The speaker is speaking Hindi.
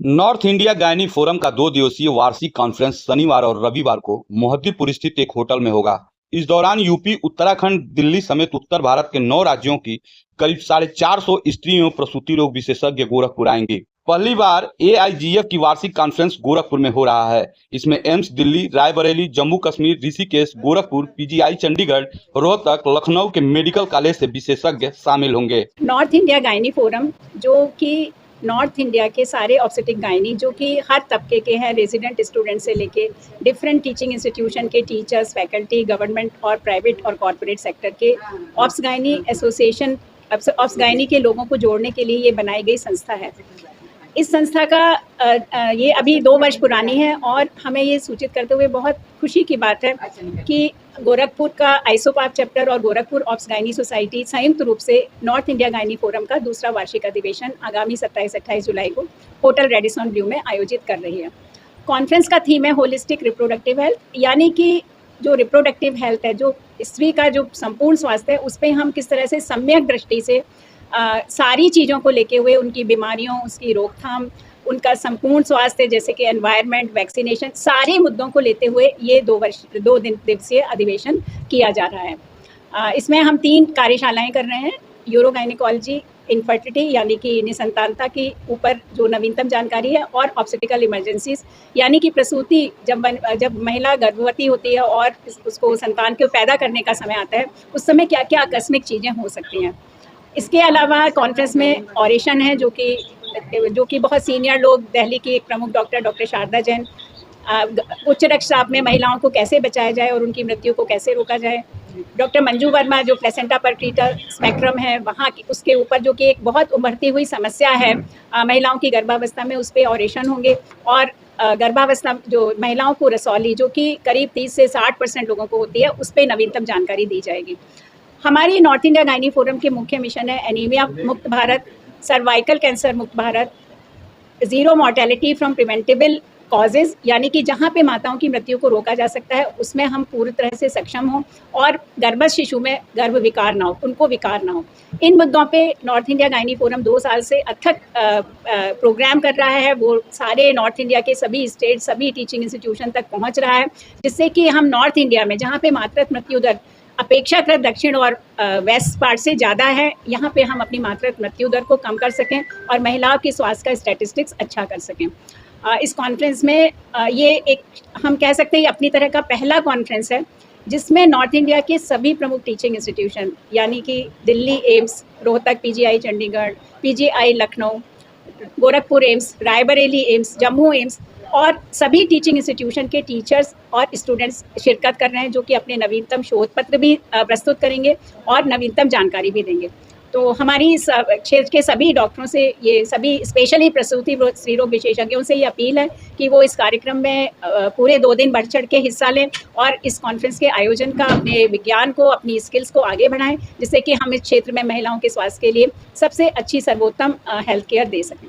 नॉर्थ इंडिया गायनी फोरम का 2 दिवसीय वार्षिक कॉन्फ्रेंस शनिवार और रविवार को मोहद्दीपुर स्थित एक होटल में होगा। इस दौरान यूपी, उत्तराखंड, दिल्ली समेत उत्तर भारत के 9 राज्यों की करीब 450 स्त्री एवं प्रसूति रोग विशेषज्ञ गोरखपुर आएंगे। पहली बार एआईजीएफ की वार्षिक कॉन्फ्रेंस गोरखपुर में हो रहा है। इसमें एम्स दिल्ली, रायबरेली, जम्मू कश्मीर, ऋषिकेश, गोरखपुर, पीजीआई चंडीगढ़, रोहतक, लखनऊ के मेडिकल कॉलेज से विशेषज्ञ शामिल होंगे। नॉर्थ इंडिया गायनी फोरम, जो कि नॉर्थ इंडिया के सारे ऑब्स्टेटिक गायनी जो कि हर तबके के हैं, रेजिडेंट स्टूडेंट से लेके डिफरेंट टीचिंग इंस्टीट्यूशन के टीचर्स, फैकल्टी, गवर्नमेंट और प्राइवेट और कॉरपोरेट सेक्टर के obs gynae association, obs gynae के लोगों को जोड़ने के लिए ये बनाई गई संस्था है। इस संस्था का ये अभी 2 वर्ष पुरानी है और हमें ये सूचित करते हुए बहुत खुशी की बात है कि गोरखपुर का आइसोपाप चैप्टर और गोरखपुर ऑब्स गायनी सोसाइटी संयुक्त रूप से नॉर्थ इंडिया गायनी फोरम का दूसरा वार्षिक अधिवेशन आगामी 27-28 जुलाई को होटल रेडिसन ब्लू में आयोजित कर रही है। कॉन्फ्रेंस का थीम है होलिस्टिक रिप्रोडक्टिव हेल्थ, यानी कि जो रिप्रोडक्टिव हेल्थ है, जो स्त्री का जो संपूर्ण स्वास्थ्य है, उस पर हम किस तरह से सम्यक दृष्टि से सारी चीज़ों को लेके हुए उनकी बीमारियों, उसकी रोकथाम, उनका संपूर्ण स्वास्थ्य जैसे कि एनवायरनमेंट, वैक्सीनेशन, सारे मुद्दों को लेते हुए ये 2 दिवसीय अधिवेशन किया जा रहा है। इसमें हम 3 कार्यशालाएं कर रहे हैं। यूरोगाइनेकोलॉजी, इनफर्टिलिटी यानी कि निसंतानता के ऊपर जो नवीनतम जानकारी है, और ऑब्स्टेटिकल इमरजेंसीज यानी कि प्रसूति, जब महिला गर्भवती होती है और उसको संतान को पैदा करने का समय आता है, उस समय क्या क्या आकस्मिक चीज़ें हो सकती हैं। इसके अलावा कॉन्फ्रेंस में ऑरेशन है जो कि बहुत सीनियर लोग, दिल्ली की एक प्रमुख डॉक्टर शारदा जैन, उच्च रक्तचाप में महिलाओं को कैसे बचाया जाए और उनकी मृत्यु को कैसे रोका जाए, डॉक्टर मंजू वर्मा जो प्लेसेंटा परक्रीटा स्पेक्ट्रम है वहाँ की, उसके ऊपर जो कि एक बहुत उभरती हुई समस्या है महिलाओं की गर्भावस्था में, उस पर ऑरेशन होंगे। और गर्भावस्था जो महिलाओं को रसौली जो कि करीब 30 से 60% लोगों को होती है, उस पर नवीनतम जानकारी दी जाएगी। हमारी नॉर्थ इंडिया गायनी फोरम के मुख्य मिशन है एनीमिया मुक्त भारत, सर्वाइकल कैंसर मुक्त Bharat, zero mortality from preventable causes, यानी कि जहाँ पे माताओं की मृत्यु को रोका जा सकता है उसमें हम पूरी तरह से सक्षम हों, और गर्भस्थ शिशु में गर्भ विकार ना हो, उनको विकार ना हो। इन मुद्दों पे नॉर्थ इंडिया गायनी फोरम 2 साल से अथक प्रोग्राम कर रहा है। वो सारे नॉर्थ इंडिया के सभी स्टेट, सभी टीचिंग इंस्टीट्यूशन तक पहुँच रहा है, जिससे कि हम नॉर्थ इंडिया में, जहाँ पे मातृत्व मृत्यु दर अपेक्षाकृत दक्षिण और वेस्ट पार्ट से ज़्यादा है, यहाँ पे हम अपनी मातृत्व मृत्यु दर को कम कर सकें और महिलाओं के स्वास्थ्य का स्टैटिस्टिक्स अच्छा कर सकें। इस कॉन्फ्रेंस में ये एक, हम कह सकते हैं, अपनी तरह का पहला कॉन्फ्रेंस है जिसमें नॉर्थ इंडिया के सभी प्रमुख टीचिंग इंस्टीट्यूशन यानी कि Delhi AIIMS, Rohtak PGI Chandigarh, PGI Lucknow, Gorakhpur AIIMS, Raebareli AIIMS, Jammu AIIMS और सभी टीचिंग इंस्टीट्यूशन के टीचर्स और स्टूडेंट्स शिरकत कर रहे हैं, जो कि अपने नवीनतम शोध पत्र भी प्रस्तुत करेंगे और नवीनतम जानकारी भी देंगे। तो हमारी इस क्षेत्र के सभी डॉक्टरों से, ये सभी स्पेशली प्रसूति स्त्री रोग विशेषज्ञों से ये अपील है कि वो इस कार्यक्रम में पूरे 2 दिन बढ़ चढ़ के हिस्सा लें और इस कॉन्फ्रेंस के आयोजन का, अपने विज्ञान को, अपनी स्किल्स को आगे बढ़ाएं, जिससे कि हम इस क्षेत्र में महिलाओं के स्वास्थ्य के लिए सबसे अच्छी सर्वोत्तम हेल्थ केयर दे सकें।